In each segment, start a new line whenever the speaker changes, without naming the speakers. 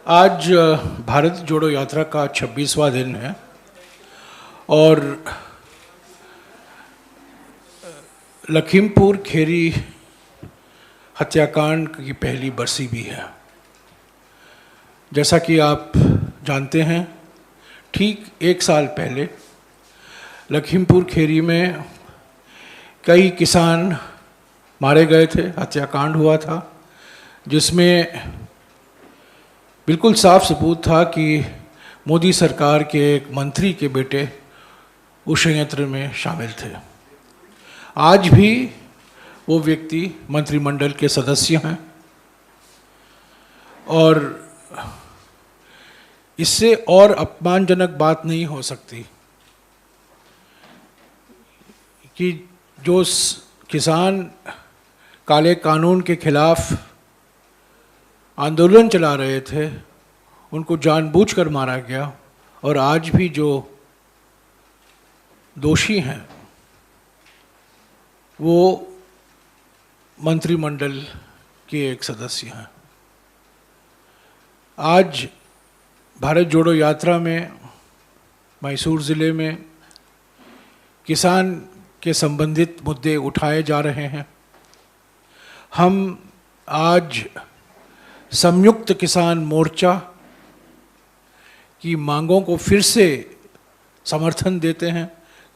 आज भारत जोड़ो यात्रा का 26वां दिन है और लखीमपुर खेरी हत्याकांड की पहली बरसी भी है। जैसा कि आप जानते हैं, ठीक एक साल पहले लखीमपुर खेरी में कई किसान मारे गए थे, हत्याकांड हुआ था, जिसमें बिल्कुल साफ सबूत था कि मोदी सरकार के एक मंत्री के बेटे उस संयंत्र में शामिल थे। आज भी वो व्यक्ति मंत्रिमंडल के सदस्य हैं और इससे और अपमानजनक बात नहीं हो सकती कि जो किसान काले कानून के खिलाफ आंदोलन चला रहे थे, उनको जानबूझकर मारा गया और आज भी जो दोषी हैं वो मंत्रिमंडल के एक सदस्य हैं। आज भारत जोड़ो यात्रा में मैसूर ज़िले में किसान के संबंधित मुद्दे उठाए जा रहे हैं। हम आज संयुक्त किसान मोर्चा की मांगों को फिर से समर्थन देते हैं।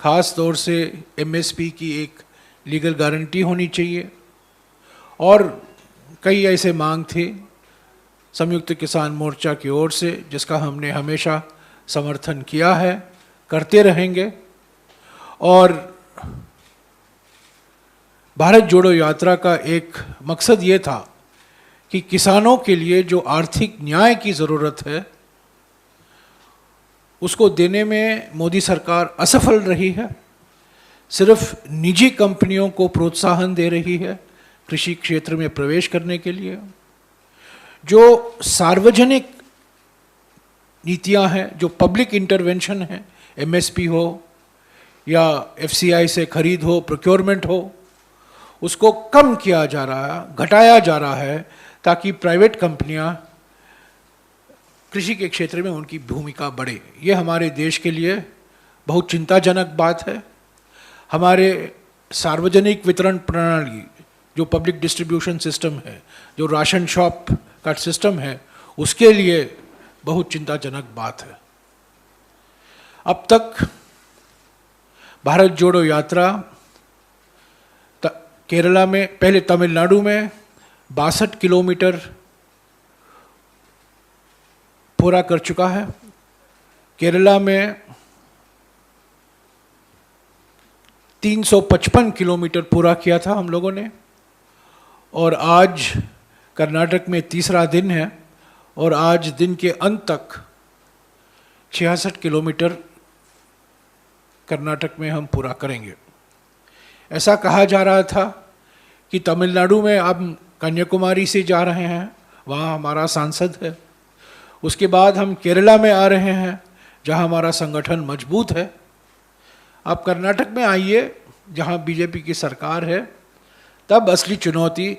ख़ास तौर से एमएसपी की एक लीगल गारंटी होनी चाहिए और कई ऐसे मांग थे संयुक्त किसान मोर्चा की ओर से, जिसका हमने हमेशा समर्थन किया है, करते रहेंगे। और भारत जोड़ो यात्रा का एक मकसद ये था कि किसानों के लिए जो आर्थिक न्याय की ज़रूरत है उसको देने में मोदी सरकार असफल रही है। सिर्फ निजी कंपनियों को प्रोत्साहन दे रही है कृषि क्षेत्र में प्रवेश करने के लिए। जो सार्वजनिक नीतियां हैं, जो पब्लिक इंटरवेंशन है, एमएसपी हो या एफसीआई से खरीद हो, प्रोक्योरमेंट हो, उसको कम किया जा रहा है, घटाया जा रहा है, ताकि प्राइवेट कंपनियां कृषि के क्षेत्र में उनकी भूमिका बढ़े। ये हमारे देश के लिए बहुत चिंताजनक बात है। हमारे सार्वजनिक वितरण प्रणाली, जो पब्लिक डिस्ट्रीब्यूशन सिस्टम है, जो राशन शॉप का सिस्टम है, उसके लिए बहुत चिंताजनक बात है। अब तक भारत जोड़ो यात्रा केरला में, पहले तमिलनाडु में 62 किलोमीटर पूरा कर चुका है। केरला में 355 किलोमीटर पूरा किया था हम लोगों ने। और आज कर्नाटक में तीसरा दिन है और आज दिन के अंत तक 66 किलोमीटर कर्नाटक में हम पूरा करेंगे। ऐसा कहा जा रहा था कि तमिलनाडु में अब कन्याकुमारी से जा रहे हैं, वहाँ हमारा सांसद है। उसके बाद हम केरला में आ रहे हैं, जहाँ हमारा संगठन मजबूत है। आप कर्नाटक में आइए, जहाँ बीजेपी की सरकार है, तब असली चुनौती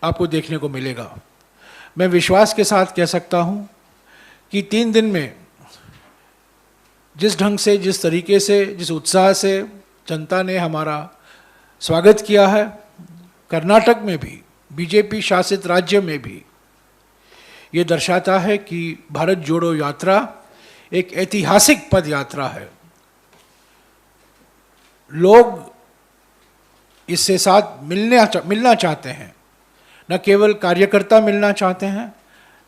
आपको देखने को मिलेगा। मैं विश्वास के साथ कह सकता हूँ कि 3 दिन में जिस ढंग से, जिस तरीके से, जिस उत्साह से जनता ने हमारा स्वागत किया है, कर्नाटक में भी, बीजेपी शासित राज्य में भी, ये दर्शाता है कि भारत जोड़ो यात्रा एक ऐतिहासिक पद यात्रा है। लोग इससे साथ मिलना चाहते हैं। न केवल कार्यकर्ता मिलना चाहते हैं,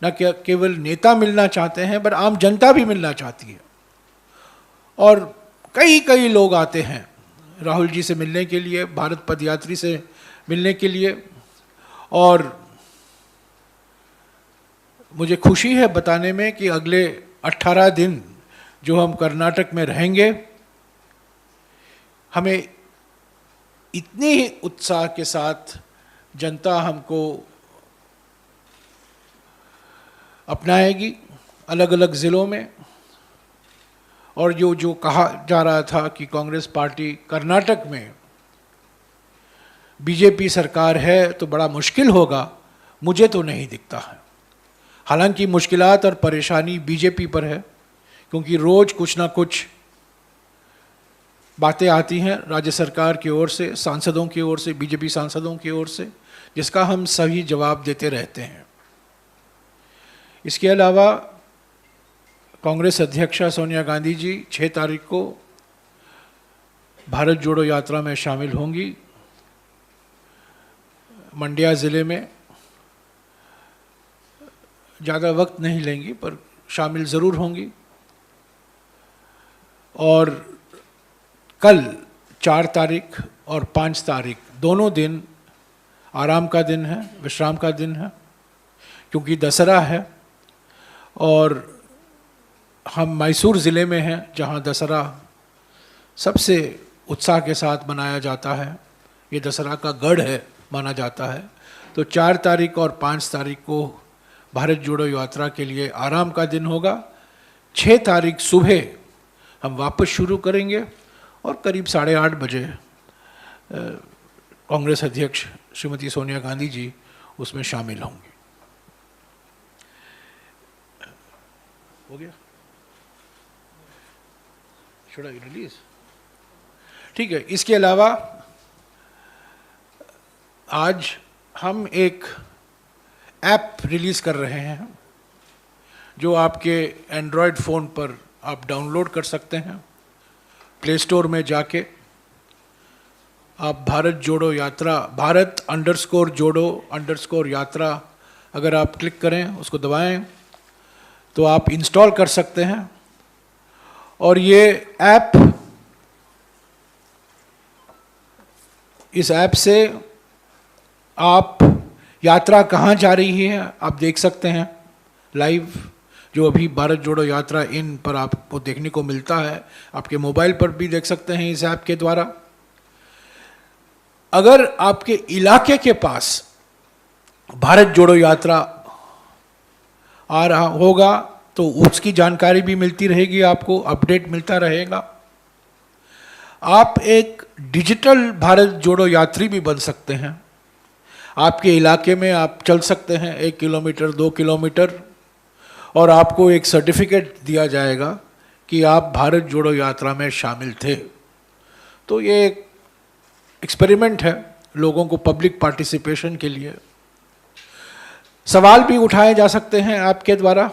न केवल नेता मिलना चाहते हैं, पर आम जनता भी मिलना चाहती है। और कई लोग आते हैं राहुल जी से मिलने के लिए, भारत पदयात्री से मिलने के लिए। और मुझे खुशी है बताने में कि अगले 18 दिन जो हम कर्नाटक में रहेंगे, हमें इतनी ही उत्साह के साथ जनता हमको अपनाएगी अलग अलग ज़िलों में। और जो कहा जा रहा था कि कांग्रेस पार्टी कर्नाटक में बीजेपी सरकार है तो बड़ा मुश्किल होगा, मुझे तो नहीं दिखता है। हालांकि मुश्किलात और परेशानी बीजेपी पर है, क्योंकि रोज़ कुछ ना कुछ बातें आती हैं राज्य सरकार की ओर से, सांसदों की ओर से, बीजेपी सांसदों की ओर से, जिसका हम सही जवाब देते रहते हैं। इसके अलावा कांग्रेस अध्यक्षा सोनिया गांधी जी 6 तारीख को भारत जोड़ो यात्रा में शामिल होंगी। मंड्या ज़िले में ज़्यादा वक्त नहीं लेंगी पर शामिल ज़रूर होंगी। और कल 4 तारीख और 5 तारीख दोनों दिन आराम का दिन है, विश्राम का दिन है, क्योंकि दशहरा है और हम मैसूर ज़िले में हैं जहां दशहरा सबसे उत्साह के साथ मनाया जाता है। ये दशहरा का गढ़ है माना जाता है। तो 4 तारीख और 5 तारीख को भारत जोड़ो यात्रा के लिए आराम का दिन होगा। 6 तारीख सुबह हम वापस शुरू करेंगे और करीब 8:30 बजे कांग्रेस अध्यक्ष श्रीमती सोनिया गांधी जी उसमें शामिल होंगी। हो गया? Should I release? ठीक है। इसके अलावा आज हम एक ऐप रिलीज़ कर रहे हैं जो आपके एंड्रॉयड फ़ोन पर आप डाउनलोड कर सकते हैं। प्ले स्टोर में जाके आप भारत जोड़ो यात्रा, भारत _ यात्रा अगर आप क्लिक करें, उसको दबाएं तो आप इंस्टॉल कर सकते हैं। और ये ऐप, इस ऐप से आप यात्रा कहाँ जा रही है आप देख सकते हैं लाइव, जो अभी भारत जोड़ो यात्रा इन पर आपको देखने को मिलता है। आपके मोबाइल पर भी देख सकते हैं इस ऐप के द्वारा। अगर आपके इलाके के पास भारत जोड़ो यात्रा आ रहा होगा तो उसकी जानकारी भी मिलती रहेगी, आपको अपडेट मिलता रहेगा। आप एक डिजिटल भारत जोड़ो यात्री भी बन सकते हैं। आपके इलाके में आप चल सकते हैं 1 किलोमीटर 2 किलोमीटर और आपको एक सर्टिफिकेट दिया जाएगा कि आप भारत जोड़ो यात्रा में शामिल थे। तो ये एक एक्सपेरिमेंट है लोगों को पब्लिक पार्टिसिपेशन के लिए। सवाल भी उठाए जा सकते हैं आपके द्वारा,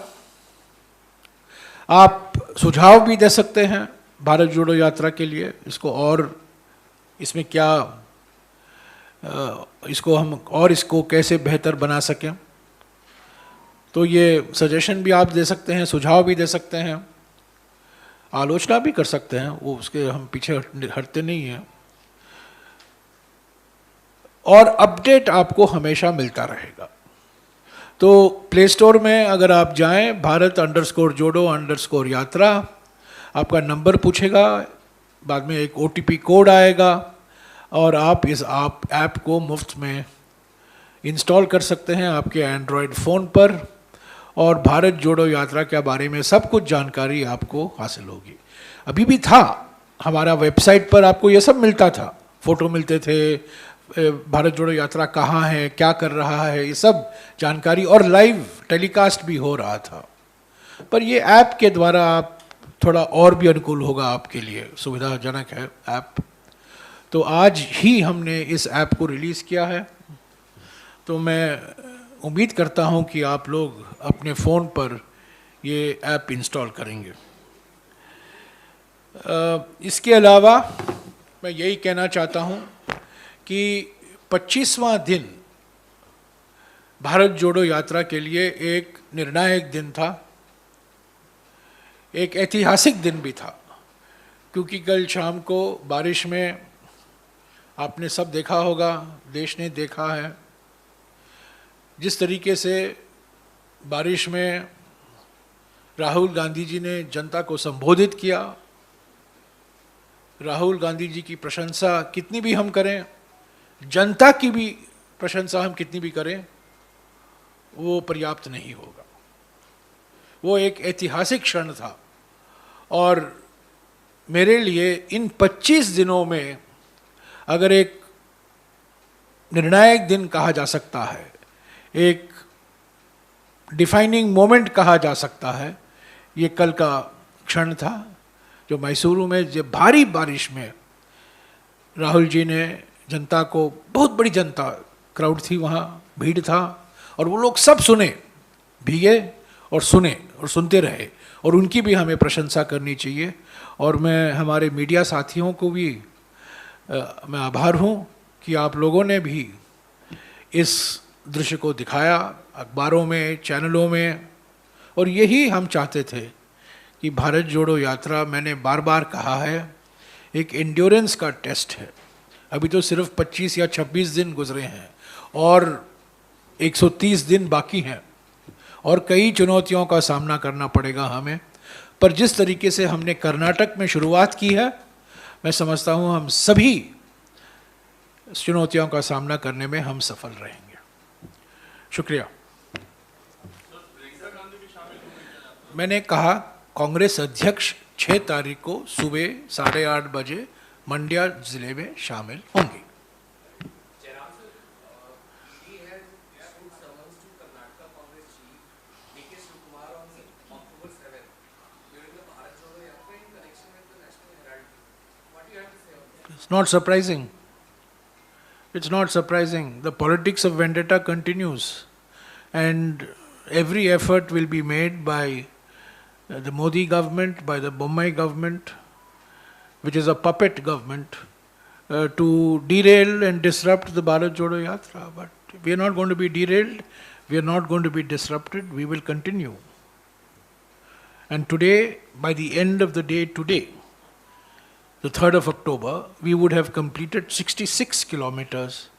आप सुझाव भी दे सकते हैं भारत जोड़ो यात्रा के लिए, इसको और इसमें क्या इसको कैसे बेहतर बना सकें। तो ये सजेशन भी आप दे सकते हैं, सुझाव भी दे सकते हैं, आलोचना भी कर सकते हैं, वो उसके हम पीछे हटते नहीं हैं। और अपडेट आपको हमेशा मिलता रहेगा। तो प्ले स्टोर में अगर आप जाएं, भारत _ यात्रा, आपका नंबर पूछेगा, बाद में एक OTP कोड आएगा और आप इस ऐप को मुफ्त में इंस्टॉल कर सकते हैं आपके एंड्रॉयड फ़ोन पर और भारत जोड़ो यात्रा के बारे में सब कुछ जानकारी आपको हासिल होगी। अभी भी था हमारा वेबसाइट पर, आपको ये सब मिलता था, फ़ोटो मिलते थे, भारत जोड़ो यात्रा कहाँ है, क्या कर रहा है, ये सब जानकारी, और लाइव टेलीकास्ट भी हो रहा था। पर ये ऐप के द्वारा आप थोड़ा और भी अनुकूल होगा आपके लिए, सुविधाजनक है ऐप। तो आज ही हमने इस ऐप को रिलीज़ किया है। तो मैं उम्मीद करता हूँ कि आप लोग अपने फ़ोन पर ये ऐप इंस्टॉल करेंगे। इसके अलावा मैं यही कहना चाहता हूँ कि 25वां दिन भारत जोड़ो यात्रा के लिए एक निर्णायक दिन था, एक ऐतिहासिक दिन भी था, क्योंकि कल शाम को बारिश में आपने सब देखा होगा, देश ने देखा है जिस तरीके से बारिश में राहुल गांधी जी ने जनता को संबोधित किया। राहुल गांधी जी की प्रशंसा कितनी भी हम करें, जनता की भी प्रशंसा हम कितनी भी करें, वो पर्याप्त नहीं होगा। वो एक ऐतिहासिक क्षण था और मेरे लिए इन 25 दिनों में अगर एक निर्णायक दिन कहा जा सकता है, एक डिफाइनिंग मोमेंट कहा जा सकता है, ये कल का क्षण था जो मैसूरू में जब भारी बारिश में राहुल जी ने जनता को, बहुत बड़ी जनता क्राउड थी वहाँ, भीड़ था, और वो लोग सब सुने, भीगे और सुने और सुनते रहे, और उनकी भी हमें प्रशंसा करनी चाहिए। और मैं हमारे मीडिया साथियों को भी मैं आभार हूँ कि आप लोगों ने भी इस दृश्य को दिखाया अखबारों में, चैनलों में, और यही हम चाहते थे कि भारत जोड़ो यात्रा, मैंने बार बार कहा है, एक एंड्योरेंस का टेस्ट है। अभी तो सिर्फ 25 या 26 दिन गुजरे हैं और 130 दिन बाकी हैं और कई चुनौतियों का सामना करना पड़ेगा हमें। पर जिस तरीके से हमने कर्नाटक में शुरुआत की है, मैं समझता हूँ हम सभी चुनौतियों का सामना करने में हम सफल रहेंगे। शुक्रिया। मैंने कहा कांग्रेस अध्यक्ष 6 तारीख को सुबह 8:30 बजे मंड्या जिले में शामिल होंगे। It's not surprising. It's not surprising. The politics of vendetta continues, and every effort will be made by the Modi government, by the Bombay government, which is a puppet government, to derail and disrupt the Bharat Jodo Yatra. But we are not going to be derailed, we are not going to be disrupted, we will continue. And today, by the end of the day today, the 3rd of October, we would have completed 66 kilometers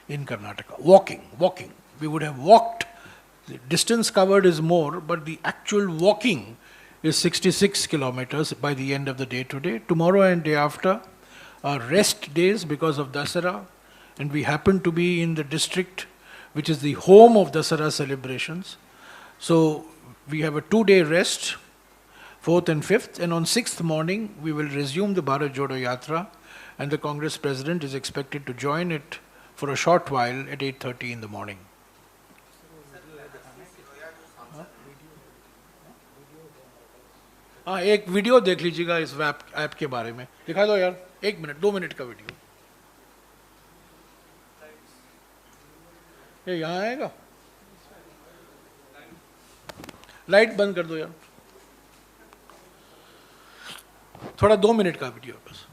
in Karnataka. Walking. We would have walked. The distance covered is more, but the actual walking is 66 kilometers by the end of the day today. Tomorrow and day after are rest days because of Dasara, and we happen to be in the district which is the home of Dasara celebrations. So we have a 2-day rest, 4th and 5th, and on 6th morning we will resume the Bharat Jodo Yatra, and the Congress President is expected to join it for a short while at 8:30 in the morning. हाँ, एक video देख लीजिएगा इस app के बारे में। दिखा दो यार, 1 मिनट 2 मिनट का वीडियो। ये यहाँ आएगा, लाइट बंद कर दो यार, थोड़ा 2 मिनट का वीडियो बस।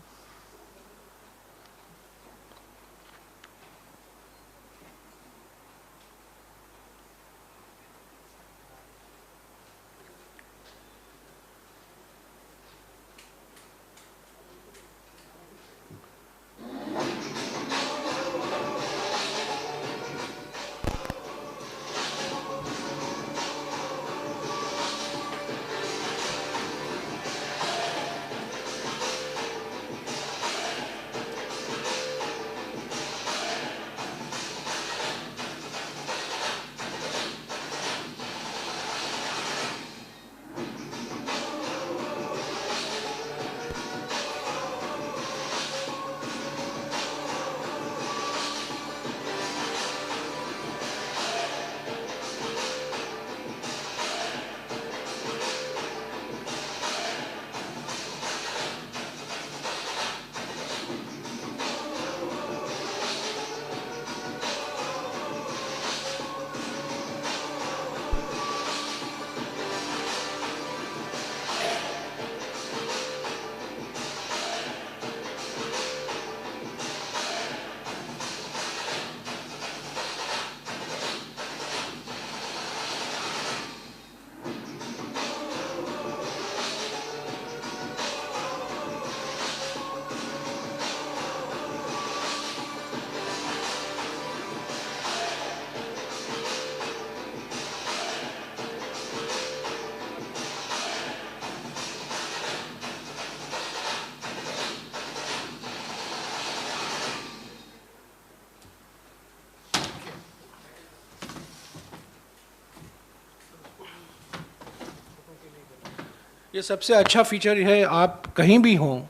ये सबसे अच्छा फीचर है, आप कहीं भी हों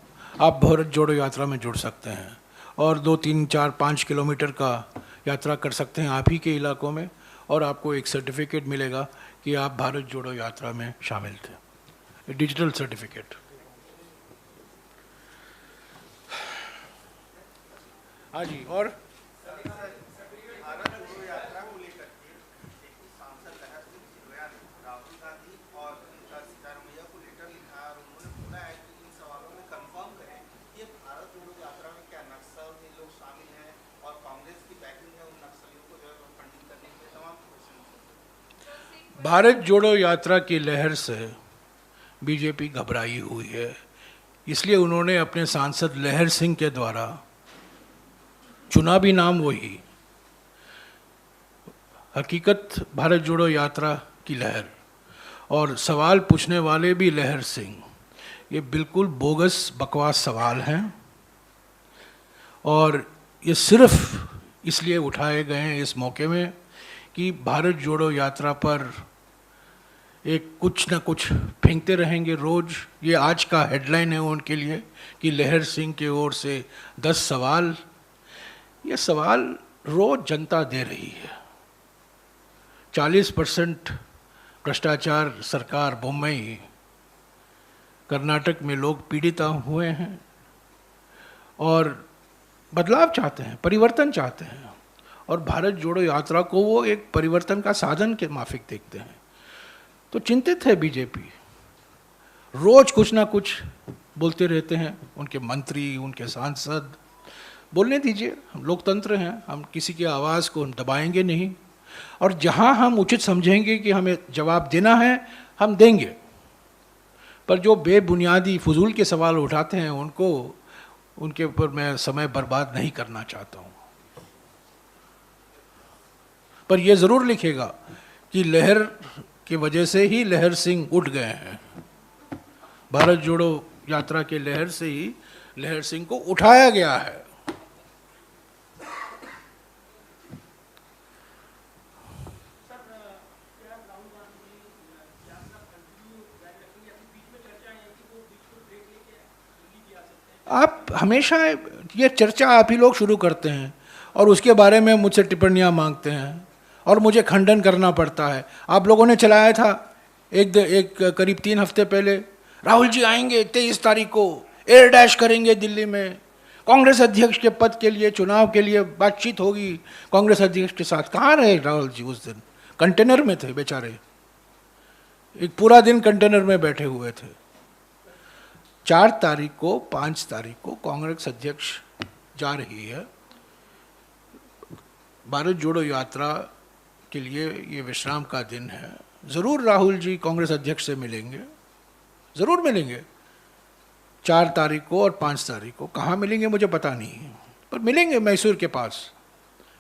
आप भारत जोड़ो यात्रा में जुड़ सकते हैं और 2, 3, 4, 5 किलोमीटर का यात्रा कर सकते हैं आप ही के इलाकों में, और आपको एक सर्टिफिकेट मिलेगा कि आप भारत जोड़ो यात्रा में शामिल थे। Digital certificate. हाँ जी। और भारत जोड़ो यात्रा की लहर से बीजेपी घबराई हुई है, इसलिए उन्होंने अपने सांसद लहर सिंह के द्वारा, चुनावी नाम वही, हकीकत भारत जोड़ो यात्रा की लहर और सवाल पूछने वाले भी लहर सिंह, ये बिल्कुल बोगस बकवास सवाल हैं और ये सिर्फ इसलिए उठाए गए हैं इस मौके में कि भारत जोड़ो यात्रा पर एक कुछ ना कुछ फेंकते रहेंगे रोज। ये आज का हेडलाइन है उनके लिए कि लहर सिंह की ओर से 10 सवाल। ये सवाल रोज जनता दे रही है। 40% भ्रष्टाचार सरकार मुंबई, कर्नाटक में लोग पीड़ित हुए हैं और बदलाव चाहते हैं, परिवर्तन चाहते हैं और भारत जोड़ो यात्रा को वो एक परिवर्तन का साधन के माफिक देखते हैं। तो चिंतित है बीजेपी, रोज कुछ ना कुछ बोलते रहते हैं उनके मंत्री, उनके सांसद। बोलने दीजिए, हम लोकतंत्र हैं, हम किसी की आवाज़ को दबाएंगे नहीं और जहां हम उचित समझेंगे कि हमें जवाब देना है हम देंगे, पर जो बेबुनियादी फजूल के सवाल उठाते हैं उनके ऊपर मैं समय बर्बाद नहीं करना चाहता हूं। पर यह ज़रूर लिखेगा कि लहर की वजह से ही लहर सिंह उठ गए हैं। भारत जोड़ो यात्रा के लहर से ही लहर सिंह को उठाया गया है। आप हमेशा ये चर्चा आप ही लोग शुरू करते हैं और उसके बारे में मुझसे टिप्पणियां मांगते हैं और मुझे खंडन करना पड़ता है। आप लोगों ने चलाया था एक करीब 3 हफ्ते पहले, राहुल जी आएंगे 23 तारीख को, एयर डैश करेंगे दिल्ली में, कांग्रेस अध्यक्ष के पद के लिए, चुनाव के लिए बातचीत होगी कांग्रेस अध्यक्ष के साथ। कहाँ रहे राहुल जी उस दिन? कंटेनर में थे बेचारे, एक पूरा दिन कंटेनर में बैठे हुए थे। 4 तारीख को, 5 तारीख को कांग्रेस अध्यक्ष जा रही है भारत जोड़ो यात्रा के लिए। ये विश्राम का दिन है। ज़रूर राहुल जी कांग्रेस अध्यक्ष से मिलेंगे, ज़रूर मिलेंगे 4 तारीख को और 5 तारीख को। कहाँ मिलेंगे मुझे पता नहीं है, पर मिलेंगे मैसूर के पास,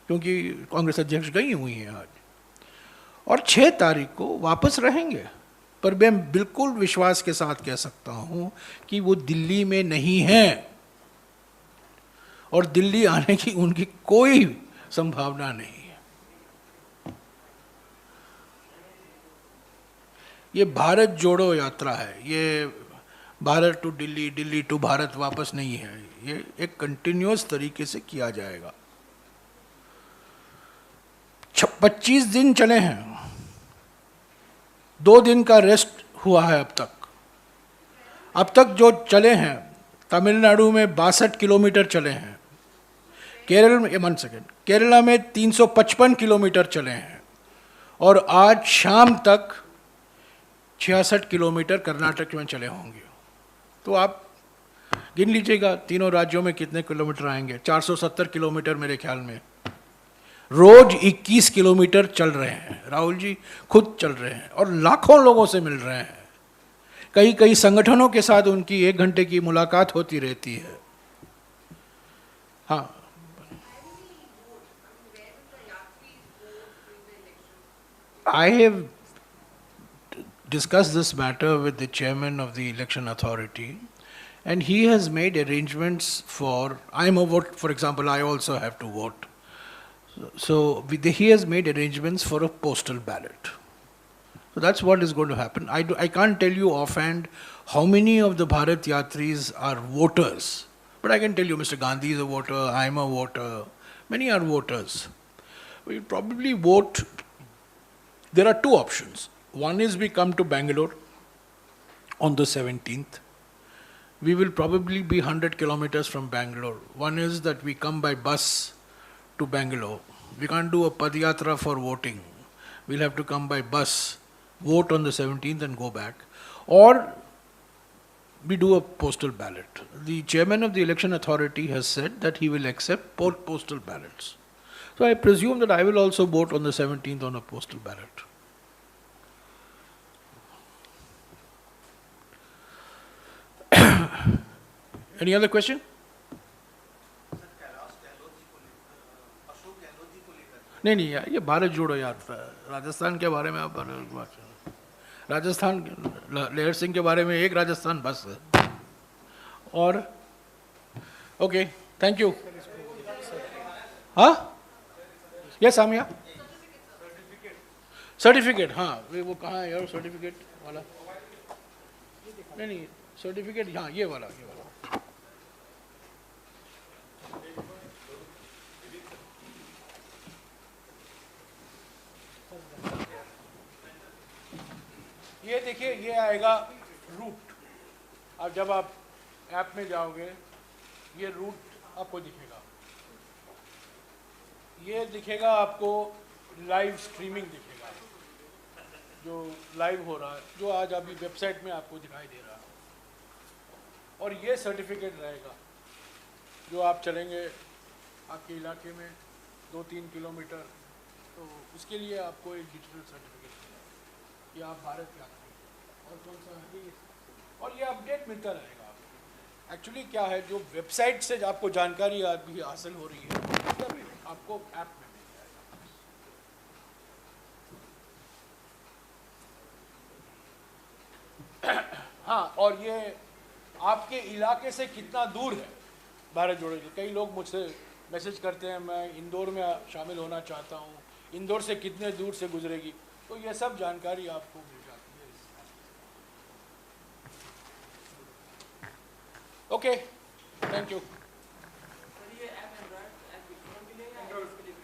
क्योंकि कांग्रेस अध्यक्ष गई हुई हैं आज। और 6 तारीख को वापस रहेंगे। पर मैं बिल्कुल विश्वास के साथ कह सकता हूँ कि वो दिल्ली में नहीं हैं और दिल्ली आने की उनकी कोई संभावना नहीं है। ये भारत जोड़ो यात्रा है, ये भारत टू दिल्ली, दिल्ली टू भारत वापस नहीं है। ये एक कंटिन्यूअस तरीके से किया जाएगा। 25 दिन चले हैं, 2 दिन का रेस्ट हुआ है अब तक जो चले हैं। तमिलनाडु में 62 किलोमीटर चले हैं, केरल में 1 सेकेंड, केरला में 355 किलोमीटर चले हैं और आज शाम तक 66 किलोमीटर कर्नाटक में चले होंगे। तो आप गिन लीजिएगा तीनों राज्यों में कितने किलोमीटर आएंगे। 470 किलोमीटर मेरे ख्याल में। रोज 21 किलोमीटर चल रहे हैं, राहुल जी खुद चल रहे हैं और लाखों लोगों से मिल रहे हैं। कई संगठनों के साथ उनकी 1 घंटे की मुलाकात होती रहती है। हाँ, I have discussed this matter with the chairman of the election authority, and he has made arrangements for, I'm a vote, for example, I also have to vote. So he has made arrangements for a postal ballot. So that's what is going to happen. I can't tell you offhand how many of the Bharat Yatris are voters, but I can tell you Mr. Gandhi is a voter, I'm a voter, many are voters. We probably vote. There are 2 options. One is we come to Bangalore on the 17th. We will probably be 100 kilometers from Bangalore. One is that we come by bus to Bangalore. We can't do a Padayatra for voting. We'll have to come by bus, vote on the 17th and go back. Or we do a postal ballot. The chairman of the election authority has said that he will accept postal ballots. So I presume that I will also vote on the 17th on a postal ballot. Any other question? नहीं नहीं यार, ये भारत जोड़ो यार, राजस्थान के बारे में आप राजस्थान लहर सिंह के बारे में एक राजस्थान बस है। और ओके, थैंक यू। हाँ, यस आमिया, सर्टिफिकेट, हाँ वो कहाँ है यार सर्टिफिकेट वाला? नहीं नहीं, सर्टिफिकेट हाँ ये वाला, ये वाला। ये देखिए, ये आएगा रूट। अब जब आप ऐप में जाओगे ये रूट आपको दिखेगा, ये दिखेगा आपको लाइव स्ट्रीमिंग दिखेगा, जो लाइव हो रहा है, जो आज अभी वेबसाइट में आपको दिखाई दे रहा है। और ये सर्टिफिकेट रहेगा जो आप चलेंगे आपके इलाके में 2-3 किलोमीटर, तो उसके लिए आपको एक डिजिटल सर्टिफिकेट मिलेगा कि आप भारत के आदमी और कौन सा है, और ये अपडेट मिलता रहेगा आपको। एक्चुअली क्या है, जो वेबसाइट से आपको जानकारी अभी हासिल हो रही है तब आपको ऐप में मिल जाएगा। हाँ, और ये आपके इलाके से कितना दूर है भारत जोड़ो। कई लोग मुझसे मैसेज करते हैं, मैं इंदौर में शामिल होना चाहता हूँ, इंदौर से कितने दूर से गुजरेगी, तो ये सब जानकारी आपको मिल जाती है। Okay, thank you.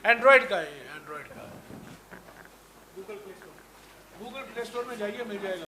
एंड्रॉयड का है, एंड्रॉयड का। गूगल प्ले स्टोर में जाइए, मिल जाएगा।